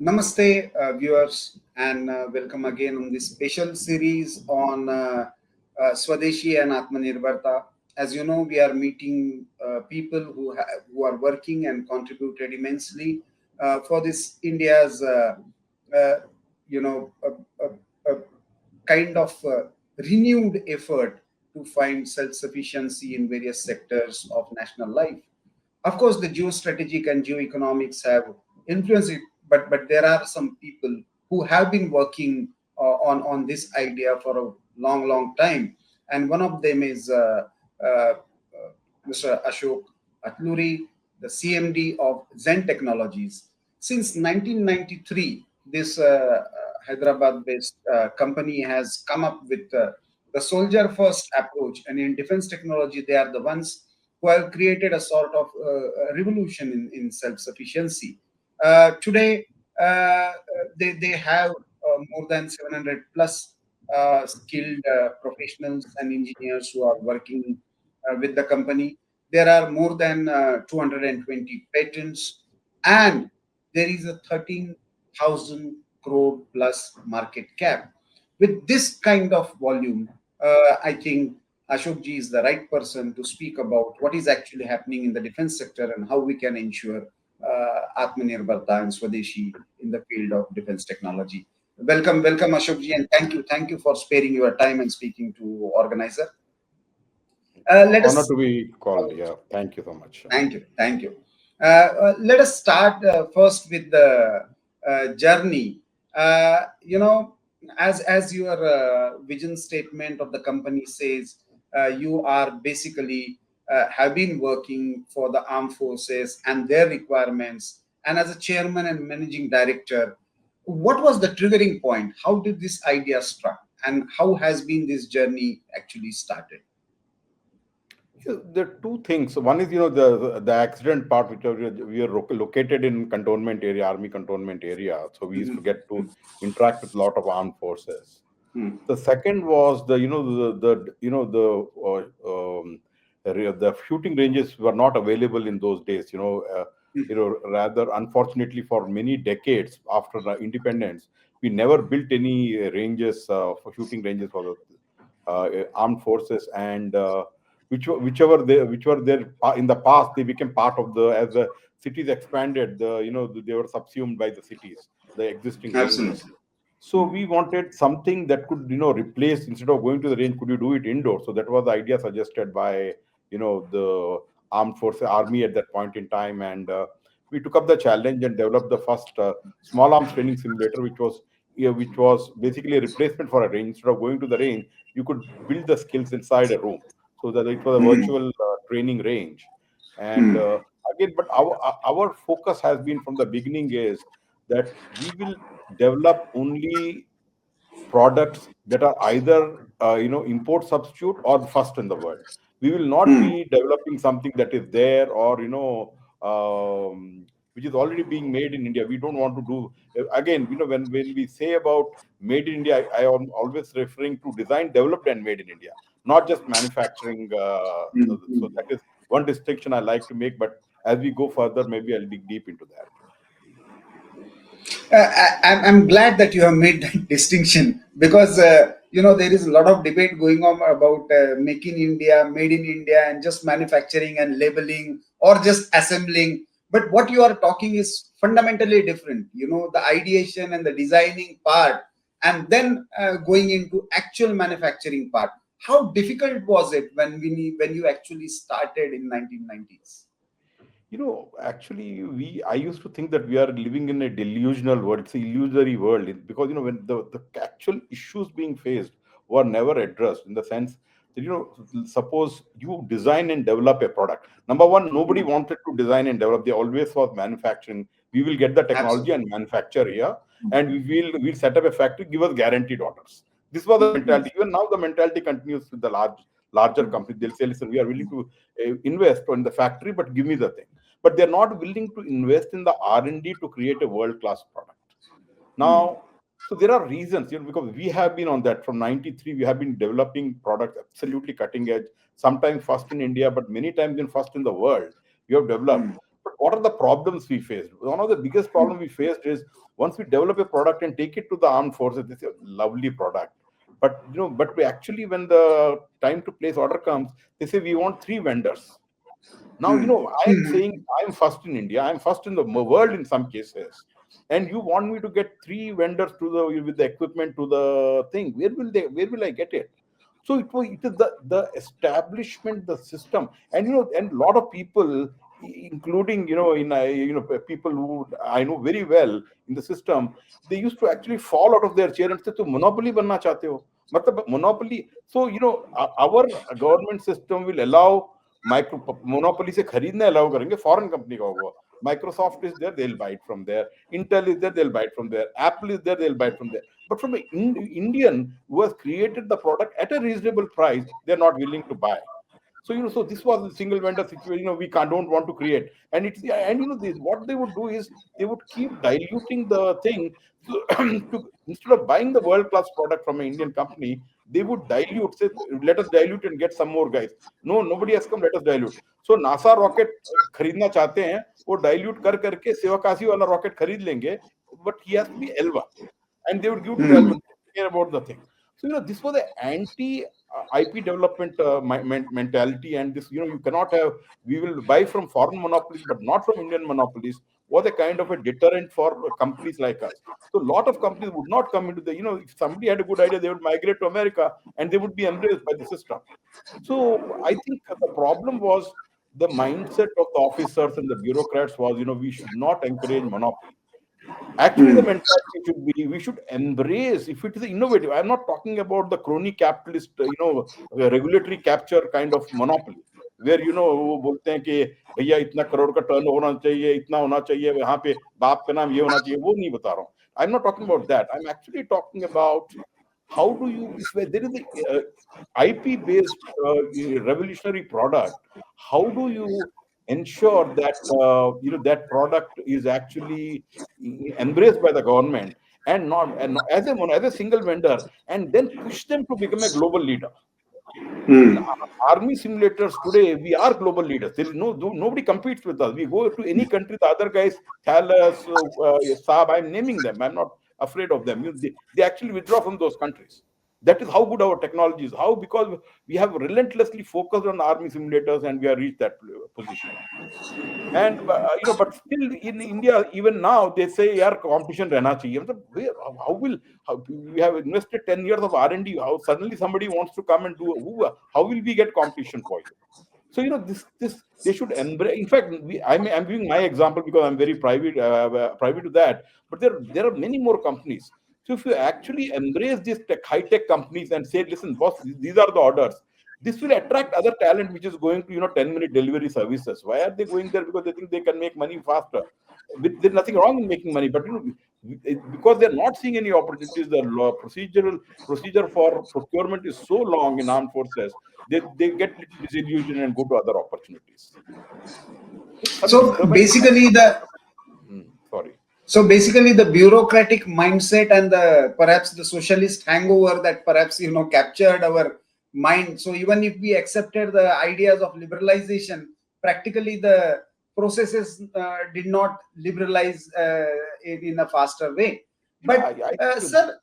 Namaste, viewers, and welcome again on this special series on Swadeshi and Atmanirbharta. As you know, we are meeting people who are working and contributed immensely for this India's, uh, a kind of renewed effort to find self-sufficiency in various sectors of national life. Of course, the geostrategic and geoeconomics have influenced it, but there are some people who have been working on this idea for a long time, and one of them is uh, Mr. Ashok Atluri, the CMD of Zen Technologies. Since 1993, this Hyderabad-based company has come up with the soldier-first approach, and in defense technology, they are the ones who have created a sort of revolution in self-sufficiency. Today, they have more than 700 plus skilled professionals and engineers who are working with the company. There are more than 220 patents, and there is a 13,000 crore plus market cap. With this kind of volume, I think Ashokji is the right person to speak about what is actually happening in the defense sector and how we can ensure Atmanirbharta and Swadeshi in the field of defense technology. Welcome, Ashokji, and thank you for sparing your time and speaking to Organizer. Let Honor us to be called. Yeah, thank you so much. Thank you. Let us start first with the journey. As your vision statement of the company says, you are basically have been working for the armed forces and their requirements. And as a chairman and managing director, what was the triggering point? How did this idea struck, and how has been this journey actually started? Yeah, there are two things. One is, the accident part, which we are located in cantonment area, army cantonment area. So we used to Mhm. get to interact with a lot of armed forces. Hmm. The second was the shooting ranges were not available in those days. Rather unfortunately for many decades after the independence, we never built any ranges for shooting ranges for the armed forces, and which were there in the past, they became part of the as the cities expanded. They were subsumed by the cities, the existing ranges. Absolutely. So we wanted something that could, replace, instead of going to the range, could you do it indoor? So that was the idea suggested by, the armed forces, army at that point in time. And we took up the challenge and developed the first small arms training simulator, which was basically a replacement for a range. Instead of going to the range, you could build the skills inside a room. So that it was a Mhm. virtual training range. And Hmm. again, but our focus has been from the beginning is that we will develop only products that are either import substitute or first in the world. We will not Hmm. be developing something that is there, or which is already being made in India. We don't want to do again. When we say about made in India, I am always referring to design, developed, and made in India, not just manufacturing. So Hmm. that is one distinction I like to make. But as we go further, maybe I'll dig deep into that. I'm glad that you have made that distinction because there is a lot of debate going on about make in India, made in India, and just manufacturing and labeling or just assembling. But what you are talking is fundamentally different. The ideation and the designing part, and then going into actual manufacturing part. How difficult was it when you actually started in 1990s? Actually, I used to think that we are living in a delusional world. It's an illusory world. Because when the actual issues being faced were never addressed, in the sense that, suppose you design and develop a product. Number one, nobody Hmm. wanted to design and develop. They always was manufacturing. We will get the technology Absolutely. and manufacture here, and we'll set up a factory, give us guaranteed orders. This was the mentality. Even now, the mentality continues with the larger companies. They'll say, listen, we are willing to invest in the factory, but give me the thing. But they're not willing to invest in the R&D to create a world class product. Hmm. Now, so there are reasons, because we have been on that from 93. We have been developing products absolutely cutting edge, sometimes first in India, but many times in first in the world. We have developed. Hmm. But what are the problems we faced? One of the biggest problems we faced is once we develop a product and take it to the armed forces, this is a lovely product. But but we actually, when the time to place order comes, they say we want three vendors. Now, I am saying I am first in India, I am first in the world in some cases, and you want me to get three vendors to the with the equipment to the thing. Where will I get it? So it is the establishment, the system, and and a lot of people, including people who I know very well in the system, they used to actually fall out of their chair and say, "तो monopoly बनना चाहते हो?" मतलब monopoly. So our government system will allow micro monopoly से खरीदने allow करेंगे, foreign company का होगा. Microsoft is there, they'll buy it from there. Intel is there, they'll buy it from there. Apple is there, they'll buy it from there. But from an Indian who has created the product at a reasonable price, they're not willing to buy. So so this was the single vendor situation. We can't don't want to create, and it's and this, what they would do is they would keep diluting the thing. So instead of buying the world class product from an Indian company, they would dilute. Say, let us dilute and get some more guys. No, nobody has come. Let us dilute. So NASA rocket खरीदना चाहते हैं, वो dilute कर करके शिवकाशी वाला rocket खरीद लेंगे, but he has to be L1, and they would give to the L1. They don't care about the thing. So this was the anti IP development mentality, and this you cannot have. We will buy from foreign monopolies, but not from Indian monopolies. Was a kind of a deterrent for companies like us. So a lot of companies would not come into the. If somebody had a good idea, they would migrate to America, and they would be embraced by the system. So I think the problem was the mindset of the officers and the bureaucrats was, we should not encourage monopoly. Actually, the mentality should be we should embrace if it is innovative. I'm not talking about the crony capitalist, regulatory capture kind of monopoly, where वो बोलते हैं कि भैया इतना करोड़ का turn होना चाहिए, इतना होना चाहिए, वहां पे बाप का नाम ये होना चाहिए. वो नहीं बता रहा हूँ. I'm not talking about that. I'm actually talking about how do you, if there is a IP based revolutionary product, how do you ensure that that product is actually embraced by the government, and not as a single vendor, and then push them to become a global leader. In army simulators today, we are global leaders. There is nobody competes with us. We go to any country, the other guys tell us, Saab, I'm naming them. I'm not afraid of them. They actually withdraw from those countries. That is how good our technology is. How? Because we have relentlessly focused on army simulators, and we have reached that position. And but still in India, even now they say, "यार competition रहना चाहिए." मतलब how we have invested 10 years of R&D? How suddenly somebody wants to come and do? How will we get competition for you? So this they should embrace. In fact, I'm giving my example because I'm very private to that. But there are many more companies. So if you actually embrace these high tech companies and say, "Listen, boss, these are the orders," this will attract other talent which is going to 10-minute delivery services. Why are they going there? Because they think they can make money faster. There's nothing wrong in making money, but because they're not seeing any opportunities, the procedure for procurement is so long in armed forces, they get little disillusioned and go to other opportunities. Some So disturbance. basically, Sorry. the bureaucratic mindset and the perhaps the socialist hangover that perhaps captured our mind. So even if we accepted the ideas of liberalization, practically the processes did not liberalize in a faster way. Yeah, But sir,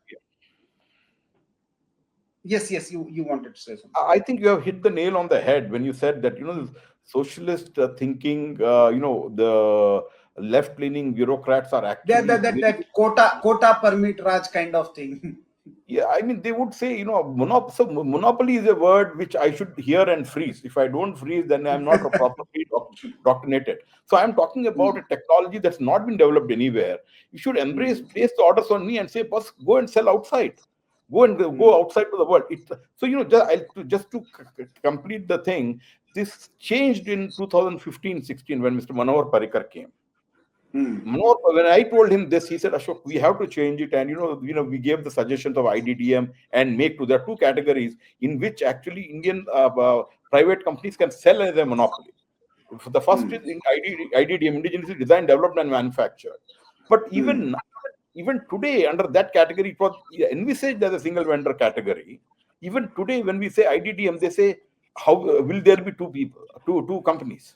yes, you wanted to say something. I think you have hit the nail on the head when you said that this socialist thinking. The left-leaning bureaucrats are actually That quota permit Raj kind of thing. Yeah, I mean, they would say, so monopoly is a word which I should hear and freeze. If I don't freeze, then I'm not properly doctrinated. So I'm talking about a technology that's not been developed anywhere. You should embrace, place the orders on me and say, boss, go and sell outside. Go outside to the world. So, just to complete the thing, this changed in 2015-16 when Mr. Manohar Parrikar came. When I told him this, he said, "Ashok, we have to change it." And we gave the suggestions of IDDM and make to. There are two categories in which actually Indian private companies can sell as a monopoly. The first is in IDDM, indigenously designed, developed, and manufactured. But even today, under that category, it was envisaged as a single vendor category. Even today, when we say IDDM, they say, "How will there be two companies?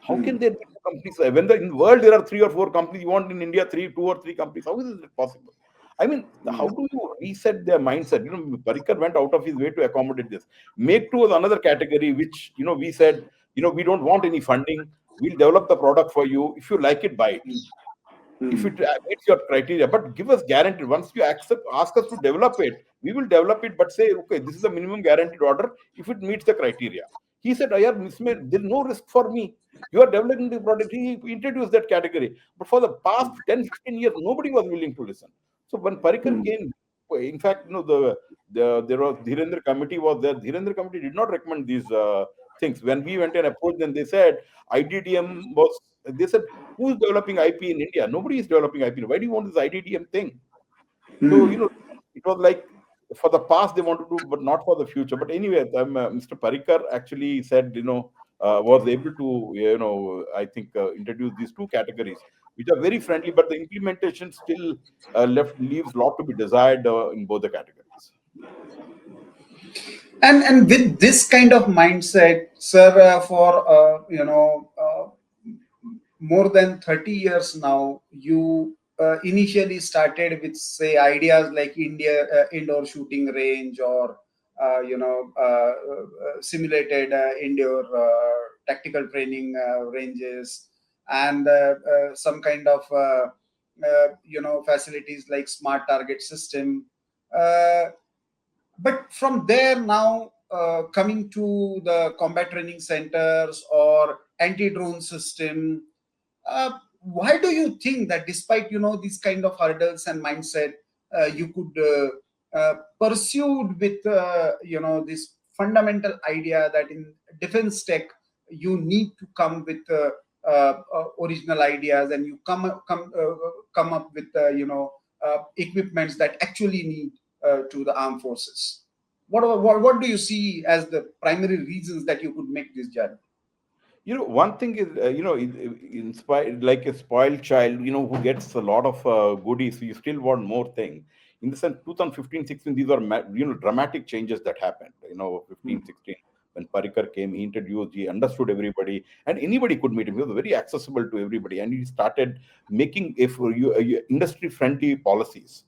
How can there be two companies. When in the world there are three or four companies, you want in India two or three companies. How is it possible? I mean, how do you reset their mindset? Parikar went out of his way to accommodate this. Make two was another category, which we said, we don't want any funding. We'll develop the product for you. If you like it, buy it if it meets your criteria, but give us guarantee. Once you ask us to develop it, we will develop it, but say, okay, this is the minimum guaranteed order if it meets the criteria. He said, "Ayar, there's no risk for me. You are developing the product." He introduced that category. But for the past 10, 15 years, nobody was willing to listen. So when Parikar came, in fact, there was Dhirendra committee was there. Dhirendra committee did not recommend these things. When we went and approached them, they said IDDM was. They said, who's developing IP in India? Nobody is developing IP. Why do you want this IDDM thing? So, it was like for the past they want to do, but not for the future. But anyway, Mr. Parikar actually said, was able to, I think, introduce these two categories, which are very friendly, but the implementation still leaves a lot to be desired in both the categories. And with this kind of mindset, sir, for more than 30 years now, you initially started with, say, ideas like indoor shooting range, or simulated indoor tactical training ranges, and some kind of facilities like smart target system. uh, but from there now, coming to the combat training centers or anti-drone system, why do you think that despite these kind of hurdles and mindset, you could pursued with this fundamental idea that in defense tech you need to come with original ideas, and you come up with equipments that actually need to the armed forces? What do you see as the primary reasons that you could make this journey? One thing is, inspired like a spoiled child, who gets a lot of goodies, so you still want more things. In the sense, 2015, 16, these are, dramatic changes that happened. 15, 16, when Parikar came, he introduced, he understood everybody, and anybody could meet him. He was very accessible to everybody, and he started making industry-friendly policies.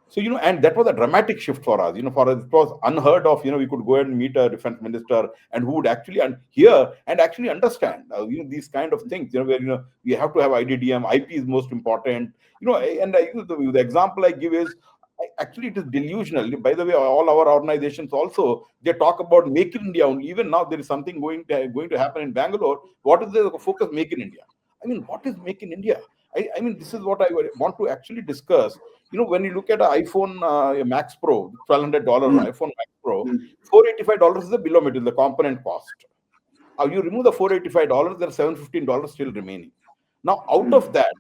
So, and that was a dramatic shift for us. For us, it was unheard of. We could go and meet a defense minister and who would actually hear and actually understand, these kind of things, where, we have to have IDDM, IP is most important, and the example I give is, actually, it is delusional. By the way, all our organizations also, they talk about Make in India only. Even now, there is something going to happen in Bangalore. What is the focus? Make in India. I mean, what is Make in India? I mean, this is what I want to actually discuss. When you look at an iPhone Max Pro, $1,200 Mm, iPhone Max Pro, mm, $485 is the bill of material, the component cost. You remove the $485, there's $715 still remaining. Now, out mm, of that,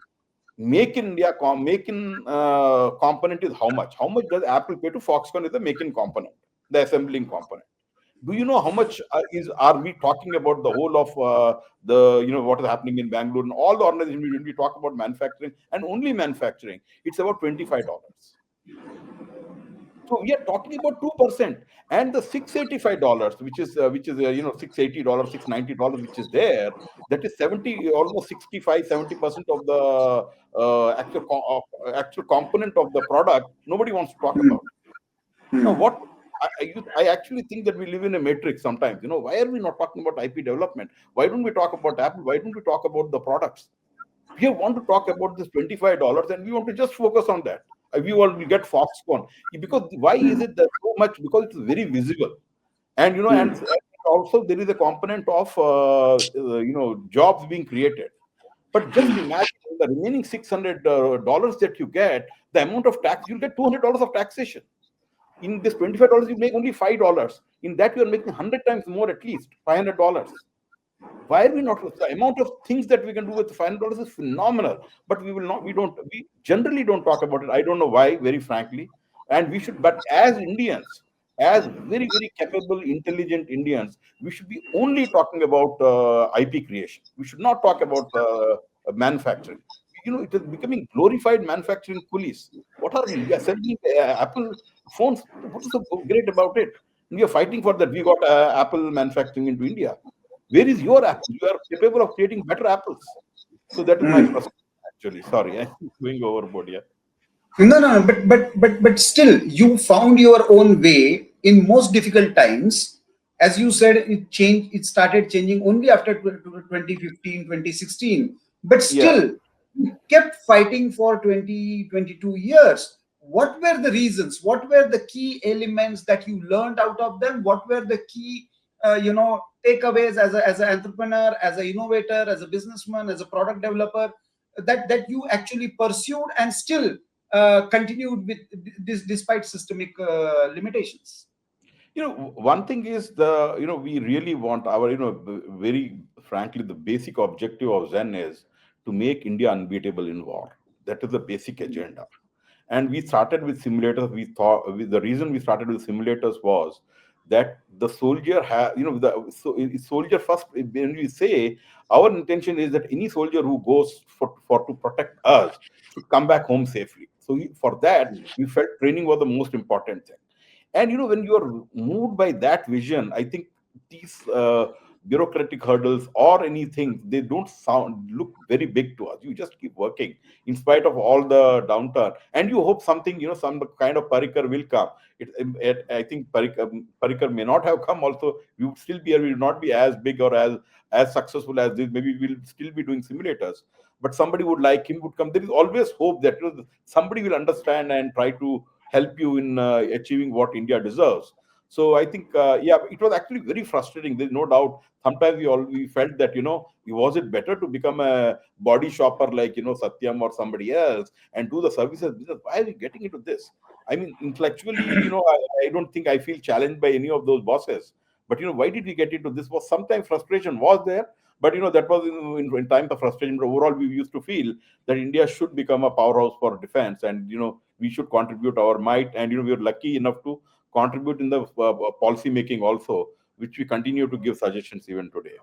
Make in India, Make in component is how much? How much does Apple pay to Foxconn is the Make in component, the assembling component? Do you know how much are we talking about the whole of the what is happening in Bangalore and all the organizations? When we talk about manufacturing and only manufacturing, it's about $25. So we are talking about 2%, and the $685, which is $680, $690, which is there, that is 70, almost 65, 70% of the actual component of the product. Nobody wants to talk mm, about. Now, mm, what I actually think that we live in a matrix sometimes. Why are we not talking about IP development? Why don't we talk about Apple? Why don't we talk about the products? We want to talk about this $25 and we want to just focus on that. We all will get Foxconn. Because why is it that so much? Because it's very visible. And, and also there is a component of, jobs being created. But just imagine the remaining $600 that you get, the amount of tax, you'll get $200 of taxation. In this $25, you make only $5. In that, you are making 100 times more, at least $500. Why are we not? The amount of things that we can do with $500 is phenomenal, but we generally don't talk about it. I don't know why, very frankly. And we should, but as Indians, as very, very capable, intelligent Indians, we should be only talking about IP creation. We should not talk about manufacturing. It is becoming glorified manufacturing police. What are we? We are selling Apple phones. What is so great about it? We are fighting for that. We got Apple manufacturing into India. Where is your Apple? You are capable of creating better apples. So that is my Mm. perspective. Actually, sorry, I'm going overboard. Yeah. No, no, no, but still, you found your own way in most difficult times. As you said, it changed. It started changing only after 2015, 2016. But Yeah. still, you kept fighting for 20, 22 years. What were the reasons? What were the key elements that you learned out of them? What were the key, takeaways as an entrepreneur, as an innovator, as a businessman, as a product developer, that you actually pursued and still continued with this despite systemic limitations? One thing is we really want our, very frankly, the basic objective of Zen is to make India unbeatable in war. That is the basic agenda. And we started with simulators. The reason we started with simulators was that the soldier soldier first. When we say our intention is that any soldier who goes for to protect us should come back home safely. So for that, we felt training was the most important thing. And when you are moved by that vision, I think these bureaucratic hurdles or anything, they don't sound look very big to us. You just keep working in spite of all the downturn, and you hope something, some kind of parikar will come. I think parikar may not have come also. We would still be, we would not be as big or as successful as this. Maybe we'll still be doing simulators, but somebody would like him would come. There is always hope that somebody will understand and try to help you in achieving what India deserves. So I think, yeah, it was actually very frustrating. There's no doubt. Sometimes we felt that, was it better to become a body shopper like, Satyam or somebody else and do the services business? Why are we getting into this? I mean, intellectually, I don't think I feel challenged by any of those bosses. But why did we get into this? Was sometimes frustration was there, but that was in times of frustration. But overall, we used to feel that India should become a powerhouse for defense, and we should contribute our might, and we are lucky enough to contribute in the policy making also, which we continue to give suggestions even today.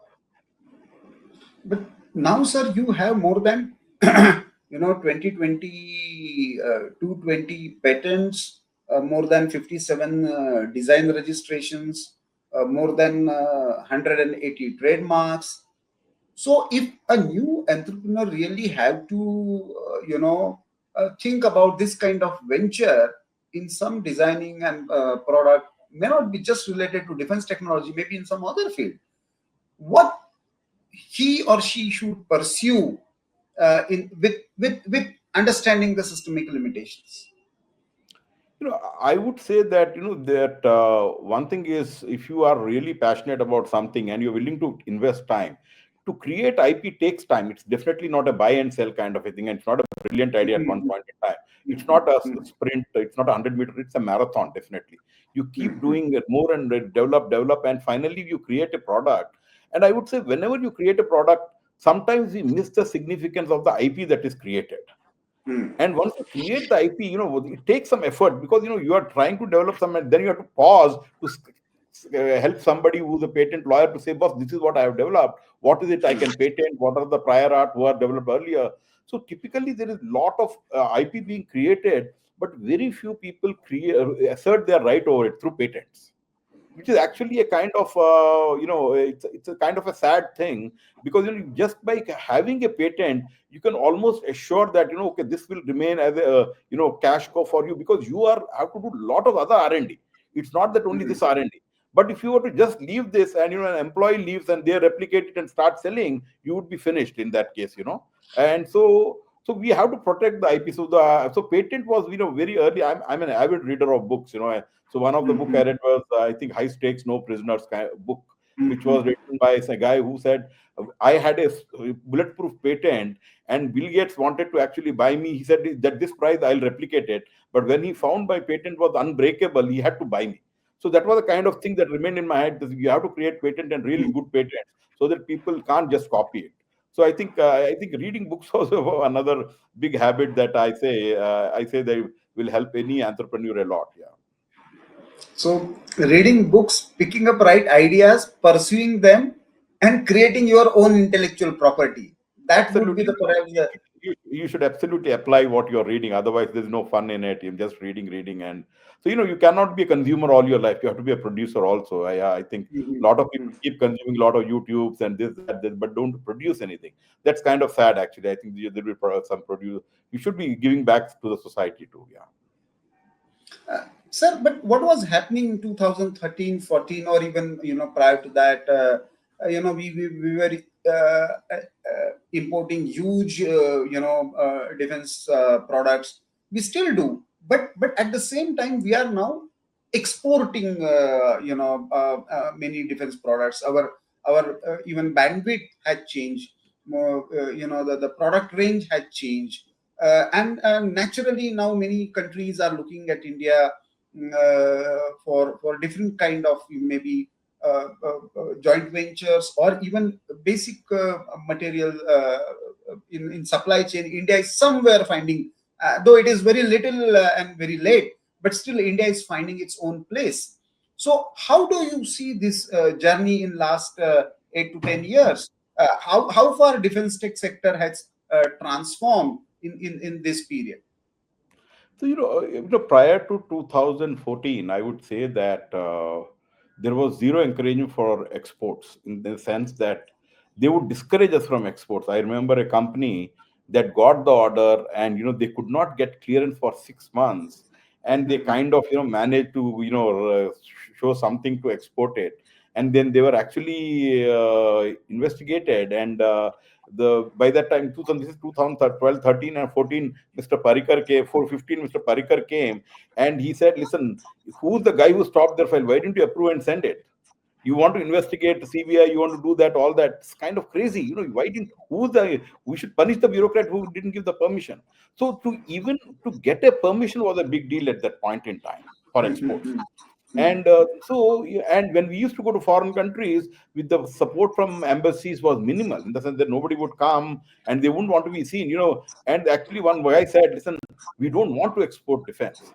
But now, sir, you have more than 2020 220 patents, more than 57 design registrations, more than 180 trademarks. So if a new entrepreneur really have to, think about this kind of venture in some designing and product, may not be just related to defense technology, maybe in some other field, what he or she should pursue in with understanding the systemic limitations? I would say that that one thing is, if you are really passionate about something and you're willing to invest time to create IP takes time. It's definitely not a buy and sell kind of a thing, and it's not a brilliant idea at one Mhm, point in time. It's not a mhm, sprint. It's not a 100 meter. It's a marathon. Definitely, you keep mhm, doing it more and develop, and finally you create a product. And I would say, whenever you create a product, sometimes we miss the significance of the IP that is created. mhm, And once you create the IP, it takes some effort, because you are trying to develop some, and then you have to pause to help somebody who's a patent lawyer to say, boss, this is what I have developed. What is it I can patent? What are the prior art who are developed earlier? So typically there is a lot of IP being created, but very few people assert their right over it through patents, which is actually a kind of it's a kind of a sad thing, because just by having a patent, you can almost assure that okay, this will remain as a cash cow for you, because you are have to do a lot of other R&D. It's not that only mhm. this R&D. But if you were to just leave this, and an employee leaves and they replicate it and start selling, you would be finished in that case. And so we have to protect the IP. So patent was very early. I'm an avid reader of books. So one of the book I Mhm, read was, I think, High Stakes, No Prisoners book, which was mhm, written by a guy who said, I had a bulletproof patent, and Bill Gates wanted to actually buy me. He said that this price I'll replicate it. But when he found my patent was unbreakable, he had to buy me. So that was the kind of thing that remained in my head. That you have to create patent, and really good patents, so that people can't just copy it. So I think reading books also another big habit that I say that will help any entrepreneur a lot. Yeah. So, reading books, picking up right ideas, pursuing them, and creating your own intellectual property. That would be Absolutely. the perhaps the. you should absolutely apply what you're reading. Otherwise, there's no fun in it. You're just reading, and so you cannot be a consumer all your life. You have to be a producer also. I think a lot of people keep consuming a lot of YouTubes and this, but don't produce anything. That's kind of sad, actually. I think there will be some produce. You should be giving back to the society too. Yeah. Sir, but what was happening in 2013, 14, or even prior to that? We were importing huge defense products. We still do, but at the same time, we are now exporting many defense products. Our even bandwidth had changed. More, the product range had changed. And naturally now many countries are looking at India for different kind of maybe joint ventures or even basic material in supply chain. India is somewhere finding, though it is very little and very late, but still India is finding its own place. So how do you see this journey in last 8 to 10 years? How far defense tech sector has transformed in this period? So, prior to 2014, I would say that there was zero encouragement for exports in the sense that they would discourage us from exports. I remember a company that got the order, and they could not get clearance for 6 months, and they Mhm. kind of managed to show something to export it, and then they were actually investigated, and the by that time, this is 2012, 13 and 14, Mr. Parikar came, 415, Mr. Parikar came, and he said, listen, who's the guy who stopped their file? Why didn't you approve and send it? You want to investigate the CBI, you want to do that, all that. It's kind of crazy. Why didn't, we should punish the bureaucrat who didn't give the permission. So to get a permission was a big deal at that point in time for exports. Mhm. Mhm. And and when we used to go to foreign countries, with the support from embassies was minimal, in the sense that nobody would come and they wouldn't want to be seen. And actually one guy said, listen, we don't want to export defense.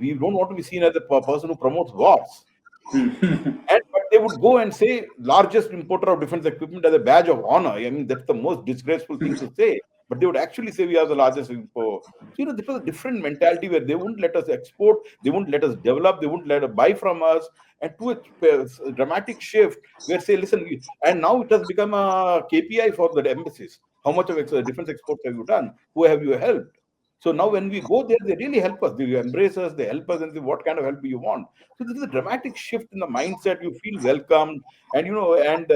We don't want to be seen as the person who promotes wars. And but they would go and say largest importer of defense equipment as a badge of honor. I mean, that's the most disgraceful thing to say. But they would actually say we are the largest importer. So this was a different mentality where they wouldn't let us export, they wouldn't let us develop, they wouldn't let us buy from us. And to a dramatic shift where say, listen, and now it has become a KPI for the embassies. How much of defense exports have you done? Who have you helped? So now when we go there, they really help us. They embrace us, they help us and say, what kind of help do you want? So this is a dramatic shift in the mindset. You feel welcomed, and and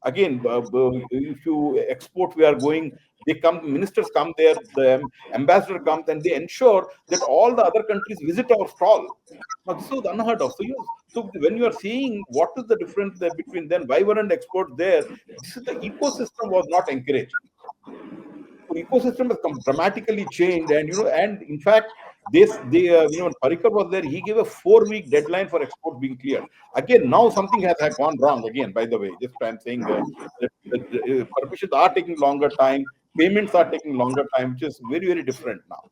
again, if you export, we are going. They come, ministers come there, the ambassador comes, and they ensure that all the other countries visit our stall. Now this was unheard of. So when you are seeing what is the difference there between then, why weren't exports there? This is the ecosystem was not encouraging. So ecosystem has dramatically changed, and and in fact, when Parikar was there, he gave a 4 week deadline for export being cleared. Again, now something had gone wrong. Again, by the way, just I'm saying that permissions are taking longer time, payments are taking longer time, which is very very different now.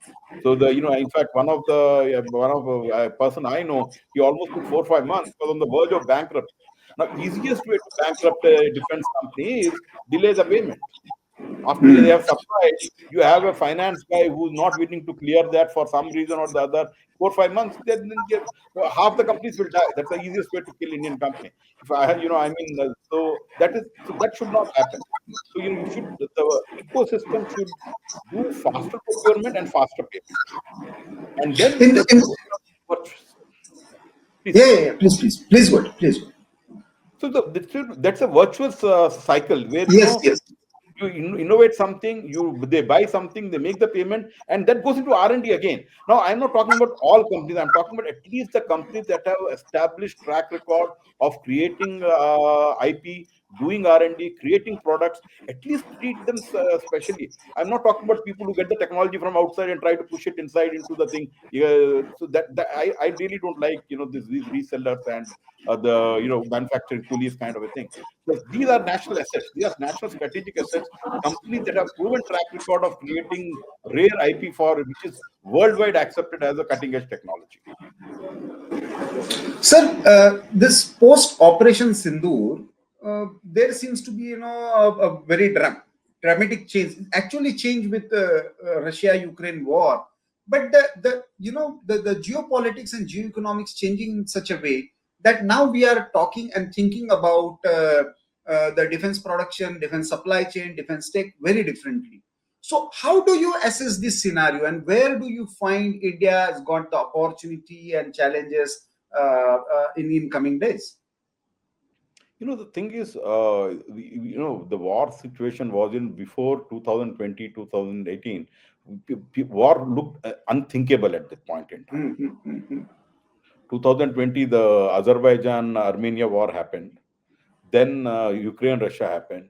So in fact, one of a person I know, he almost took 4 or 5 months, was on the verge of bankruptcy. Now, easiest way to bankrupt a defense company is delay the payment. After they have supplied, you have a finance guy who's not willing to clear that for some reason or the other. 4 or 5 months, half the companies will die. That's the easiest way to kill Indian company. If I, I mean, so that should not happen. So you should, the ecosystem should do faster procurement and faster payment, and then In, the in virtuous. Yeah, Please. yeah, yeah. Please go ahead. Please go ahead. So that's a virtuous cycle where Yes, yes. you innovate something, they buy something, they make the payment, and that goes into R&D again. Now, I'm not talking about all companies. I'm talking about at least the companies that have established track record of creating IP, doing R&D, creating products. At least treat them specially. I'm not talking about people who get the technology from outside and try to push it inside into the thing. Yeah, so that I really don't like these resellers and the manufacturing coolies kind of a thing. Because these are national assets. These are national strategic assets. Companies that have proven track record of creating rare IP for which is worldwide accepted as a cutting edge technology. Sir, this post Operation Sindoor, there seems to be a very drama. dramatic change, actually change with the Russia-Ukraine war. But the the geopolitics and geoeconomics changing in such a way that now we are talking and thinking about the defense production, defense supply chain, defense tech very differently. So, how do you assess this scenario, and where do you find India has got the opportunity and challenges in coming days? The thing is, the war situation was in before 2020, 2018. War looked unthinkable at that point in time. Hmm, hmm, hmm, hmm. 2020, the Azerbaijan Armenia war happened. Then Ukraine Russia happened.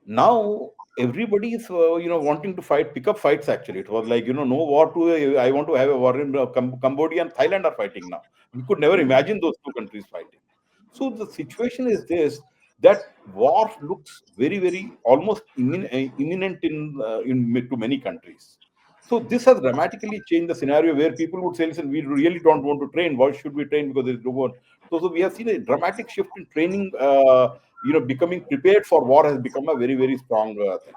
Now everybody is wanting to fight, pick up fights. Actually, it was like, no war to I want to have a war in Cambodia and Thailand are fighting now. We could never imagine those two countries fighting. So the situation is this, that war looks very, very almost imminent to many countries. So this has dramatically changed the scenario where people would say, listen, we really don't want to train. Why should we train? Because there is no war. So we have seen a dramatic shift in training. Becoming prepared for war has become a very, very strong thing.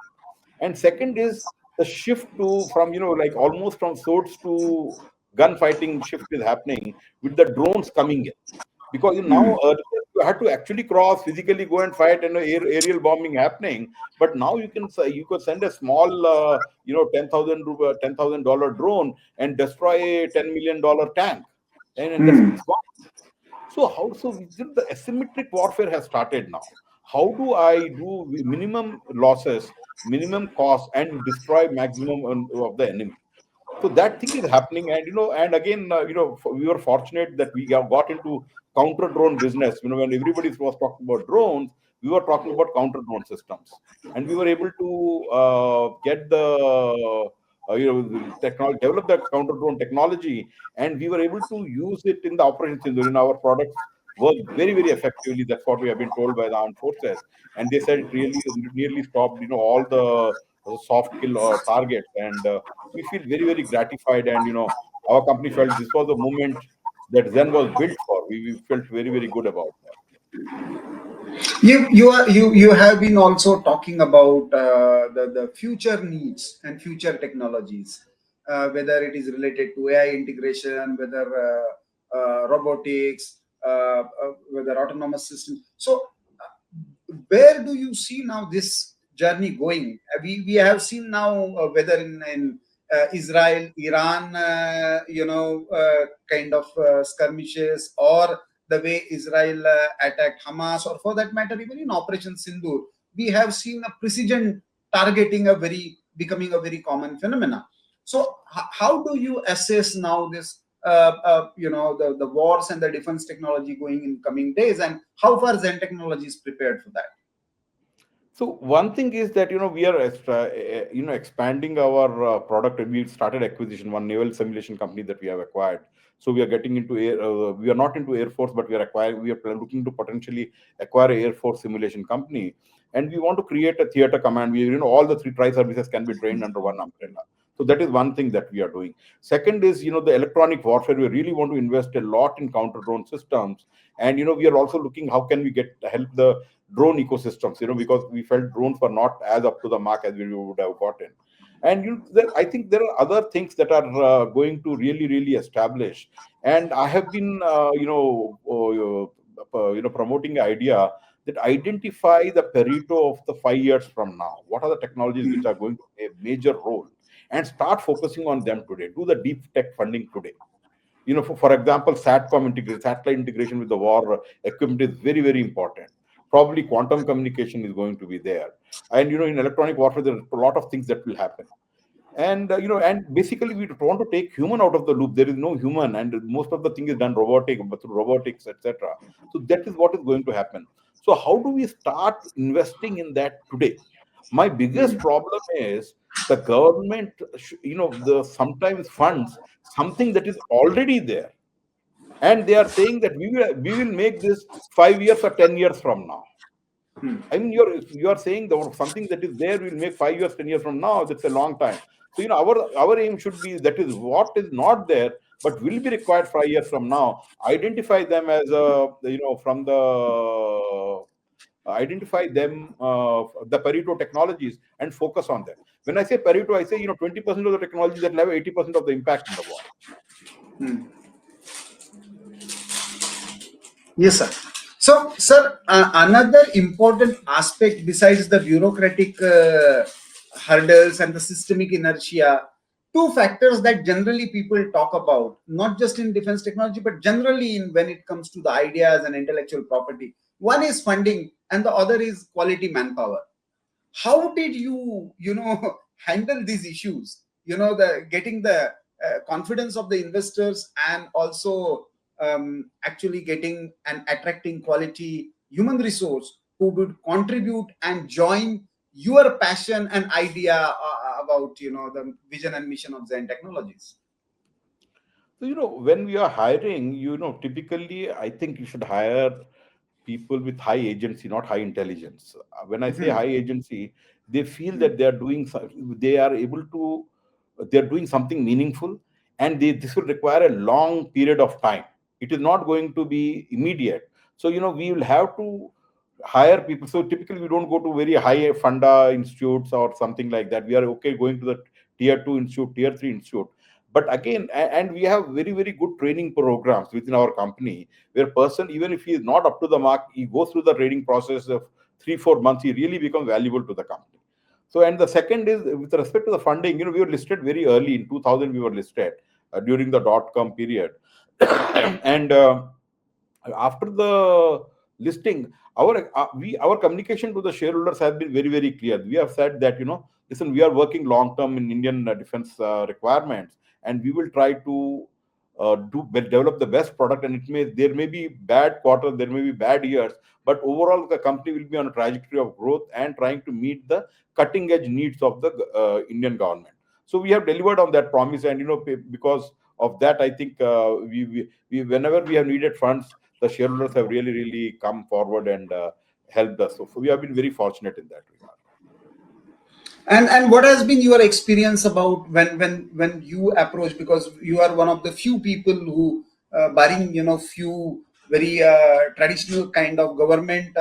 And second is the shift to from like almost from swords to gunfighting shift is happening with the drones coming in, because now earlier you had to actually cross physically go and fight and aerial bombing happening, but now you could send a small 10,000 drone and destroy a $10 million tank, and that's Hmm. it's gone. So the asymmetric warfare has started now. How do I do minimum losses, minimum cost, and destroy maximum of the enemy? So that thing is happening, and and again, we were fortunate that we got into counter drone business. When everybody was talking about drones, we were talking about counter drone systems, and we were able to get the technology, develop the counter drone technology, and we were able to use it in the operations in our products work very, very effectively. That's what we have been told by the armed forces, and they said it really nearly stopped all the soft kill targets, and we feel very, very gratified, and our company felt this was the moment that Zen was built for. We felt very, very good about that. You have been also talking about the future needs and future technologies, whether it is related to AI integration, whether robotics, whether autonomous systems. So, where do you see now this journey going? We have seen now whether in Israel, Iran, kind of skirmishes, or the way Israel attacked Hamas, or for that matter, even in Operation Sindoor, we have seen a precision targeting becoming a very common phenomena. So, how do you assess now this? The wars and the defense technology going in coming days, and how far Zen technology is prepared for that? So one thing is that we are expanding our product. We started acquisition one naval simulation company that we have acquired. So we are getting into air. We are not into air force, but we are acquiring. We are looking to potentially acquire a air force simulation company, and we want to create a theater command. We all the three tri services can be trained under one umbrella. So that is one thing that we are doing. Second is the electronic warfare. We really want to invest a lot in counter drone systems, and we are also looking how can we get help the drone ecosystems, because we felt drones were not as up to the mark as we would have gotten. And I think there are other things that are going to really, really establish. And I have been, promoting the idea that identify the Pareto of the 5 years from now. What are the technologies which are going to play a major role? And start focusing on them today. Do the deep tech funding today. For example, satcom integration, satellite integration with the war equipment is very, very important. Probably quantum communication is going to be there, and in electronic warfare there are a lot of things that will happen. And and basically we want to take human out of the loop. There is no human, and most of the thing is done robotic, but through robotics, etc. So that is what is going to happen. So how do we start investing in that today? My biggest problem is the government the sometimes funds something that is already there, and they are saying that we will make this 5 years or 10 years from now. I mean, you are saying that something that is there will make 5 years, 10 years from now. That's a long time. So our aim should be that is what is not there but will be required 5 years from now. Identify them as from the identify them, the Pareto technologies, and focus on them. When I say Pareto, I say 20% of the technologies that will have 80% of the impact in the world. Hmm. Yes, sir. So, sir, another important aspect besides the bureaucratic hurdles and the systemic inertia, two factors that generally people talk about, not just in defense technology, but generally in when it comes to the ideas and intellectual property. One is funding, and the other is quality manpower. How did you handle these issues, the getting the confidence of the investors, and also actually getting and attracting quality human resource who would contribute and join your passion and idea about the vision and mission of Zen Technologies? So, when we are hiring, typically I think you should hire people with high agency, not high intelligence. When I say Mhm. high agency, they feel that they are able to, they are doing something meaningful, and this will require a long period of time. It is not going to be immediate. So, we will have to hire people. So typically, we don't go to very high funda institutes or something like that. We are okay going to the tier two institute, tier three institute. But again, and we have very, very good training programs within our company where person, even if he is not up to the mark, he goes through the training process of 3 4 months, he really becomes valuable to the company. So, and the second is with respect to the funding, we were listed very early in 2000. We were listed during the dot com period. And after the listing, our communication to the shareholders has been very, very clear. We have said that, listen, we are working long term in Indian defense requirements, and we will try to develop the best product. And there may be bad quarters, there may be bad years, but overall the company will be on a trajectory of growth and trying to meet the cutting edge needs of the Indian government. So we have delivered on that promise, and because of that, I think we whenever we have needed funds, the shareholders have really, really come forward and helped us. So we have been very fortunate in that regard. And what has been your experience about when you approach, because you are one of the few people who, barring few very traditional kind of government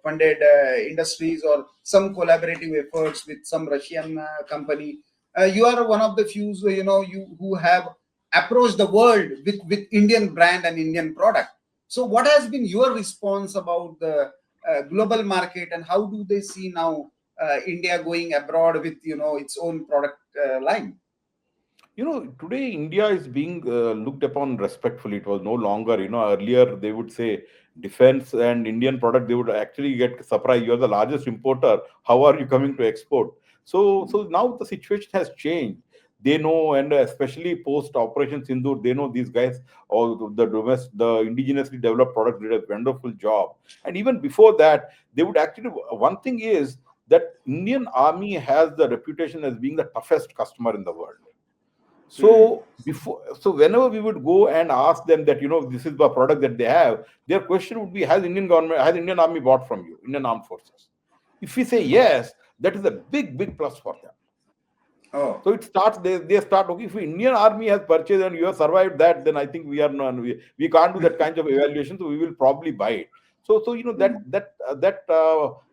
funded industries or some collaborative efforts with some Russian company, you are one of the few who have approached the world with Indian brand and Indian product. So what has been your response about the global market, and how do they see now India going abroad with its own product line? Today India is being looked upon respectfully. It was no longer, earlier they would say defense and Indian product, they would actually get surprised. You are the largest importer. How are you coming to export? So now the situation has changed. They know, and especially post Operation Sindoor, they know these guys, or the indigenously developed product did a wonderful job. And even before that, they would actually, one thing is that Indian Army has the reputation as being the toughest customer in the world. Hmm. So whenever we would go and ask them that, this is the product that they have, their question would be, has Indian Army bought from you, Indian Armed Forces? If we say yes, that is a big, big plus for them. Oh. So it starts, they start, okay, if Indian Army has purchased and you have survived that, then I think we are not, we can't do that kind of evaluation, so we will probably buy it. So Hmm. that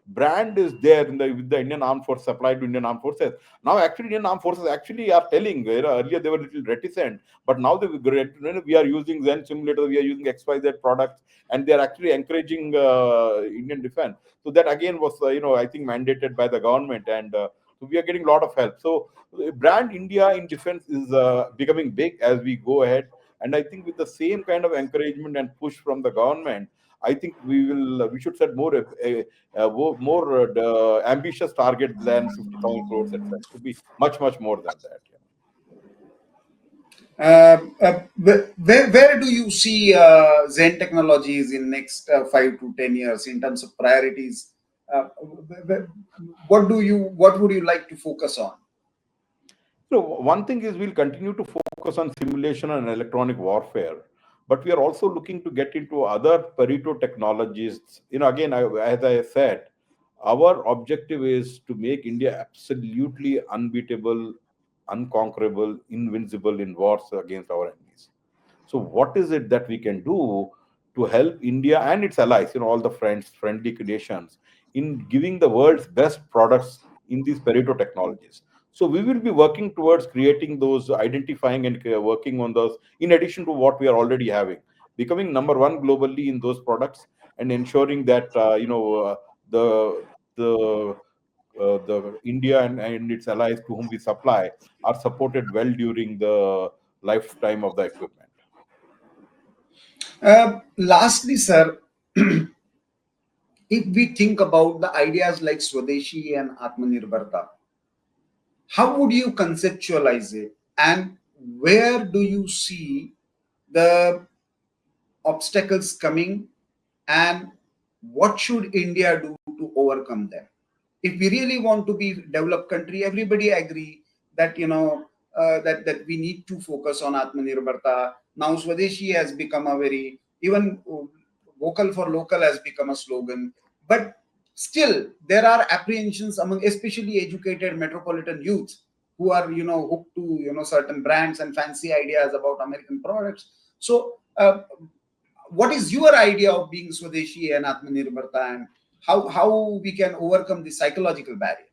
brand is there with the Indian Armed Forces, supplied to Indian Armed Forces. Now actually Indian Armed Forces actually are telling, earlier they were a little reticent, but now we are using Zen simulator, we are using XYZ products, and they are actually encouraging Indian defense. So that again was, I think mandated by the government, and so we are getting a lot of help. So brand India in defense is becoming big as we go ahead. And I think with the same kind of encouragement and push from the government, I think we should set more ambitious target than 50,000 crores, etc. It should be much, much more than that. Where do you see Zen Technologies in next 5 to 10 years in terms of priorities? What would you like to focus on? So one thing is we'll continue to focus on simulation and electronic warfare, but we are also looking to get into other Pareto technologies. Again, as I said, our objective is to make India absolutely unbeatable, unconquerable, invincible in wars against our enemies. So what is it that we can do to help India and its allies, all the friendly nations, in giving the world's best products in these Pareto technologies. So we will be working towards creating those, identifying and working on those, in addition to what we are already having, becoming number one globally in those products, and ensuring that the the India and its allies to whom we supply are supported well during the lifetime of the equipment. Lastly, sir, if we think about the ideas like Swadeshi and Atmanirbharta, how would you conceptualize it? And where do you see the obstacles coming? And what should India do to overcome them? If we really want to be developed country, everybody agree that that we need to focus on Atmanirbharta. Now Swadeshi has become a very, even vocal for local has become a slogan, but still there are apprehensions among especially educated metropolitan youth who are hooked to certain brands and fancy ideas about American products. So what is your idea of being Swadeshi and Atmanirbharta, and how we can overcome the psychological barrier?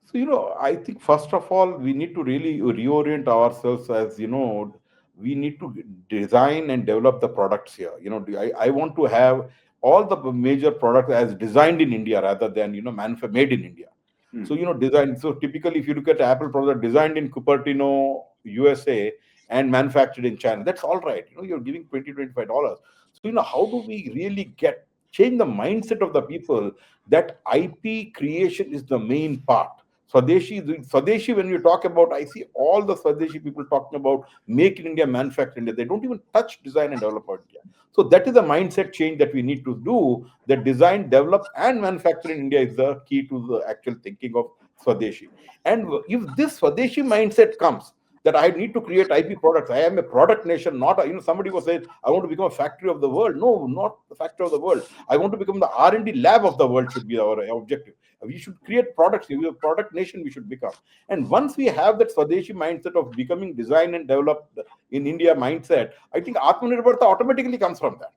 So, I think first of all, we need to really reorient ourselves as, we need to design and develop the products here. I want to have all the major products as designed in India rather than, made in India. So, Hmm. design. So typically, if you look at Apple product designed in Cupertino, USA, and manufactured in China, that's all right. You're giving $20, $25. So, how do we really change the mindset of the people that IP creation is the main part? Swadeshi, when we talk about, I see all the Swadeshi people talking about make in India, manufacture in India. They don't even touch design and develop in India. So that is a mindset change that we need to do. That design, develop, and manufacture in India is the key to the actual thinking of Swadeshi. And if this Swadeshi mindset comes, that I need to create IP products. I am a product nation, not somebody was saying I want to become a factory of the world. No, not the factory of the world. I want to become the R&D lab of the world should be our objective. We should create products. We are a product nation we should become. And once we have that Swadeshi mindset of becoming design and developed in India mindset, I think Atmanirbharta automatically comes from that.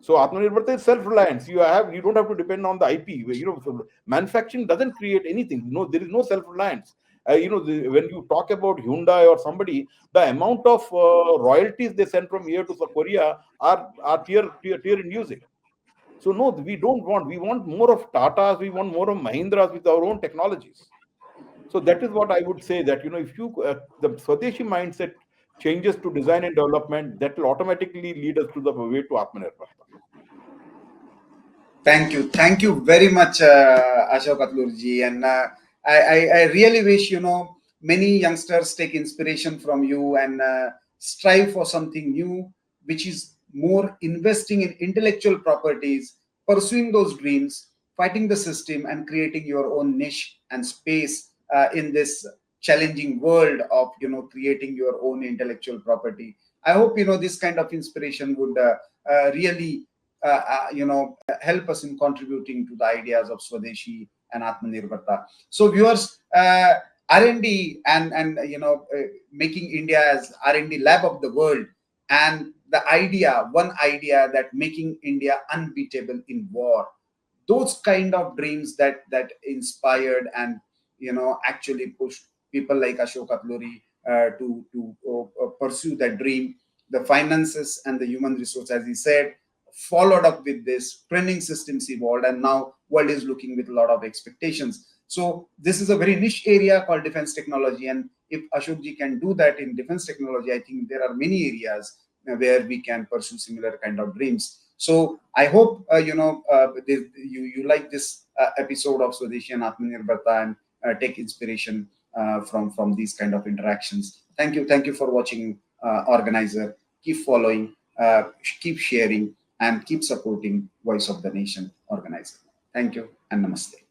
So Atmanirbharta is self-reliance. You don't have to depend on the IP. So manufacturing doesn't create anything. No, there is no self-reliance. When you talk about Hyundai or somebody, the amount of royalties they send from here to Korea are tear inducing. So no, we don't want. We want more of Tatas. We want more of Mahindras with our own technologies. So that is what I would say. That if you the Swadeshi mindset changes to design and development, that will automatically lead us to the way to Atmanirbharta. Thank you very much, Ashok Atlurji, and I really wish many youngsters take inspiration from you and strive for something new, which is more investing in intellectual properties, pursuing those dreams, fighting the system, and creating your own niche and space in this challenging world of creating your own intellectual property. I hope this kind of inspiration would really help us in contributing to the ideas of Swadeshi and Atmanirbharta. So, viewers, R&D and making India as R&D lab of the world, and one idea that making India unbeatable in war. Those kind of dreams that inspired and actually pushed people like Ashok Atluri to pursue that dream. The finances and the human resource, as he said, followed up with this training systems evolved, and now world is looking with a lot of expectations. So this is a very niche area called defense technology, and if Ashokji can do that in defense technology, I think there are many areas where we can pursue similar kind of dreams. So I hope you like this episode of Swadeshi and Atmanirbharta, and take inspiration from these kind of interactions. Thank you for watching Organizer. Keep following, keep sharing, and keep supporting Voice of the Nation Organizer. Thank you and namaste.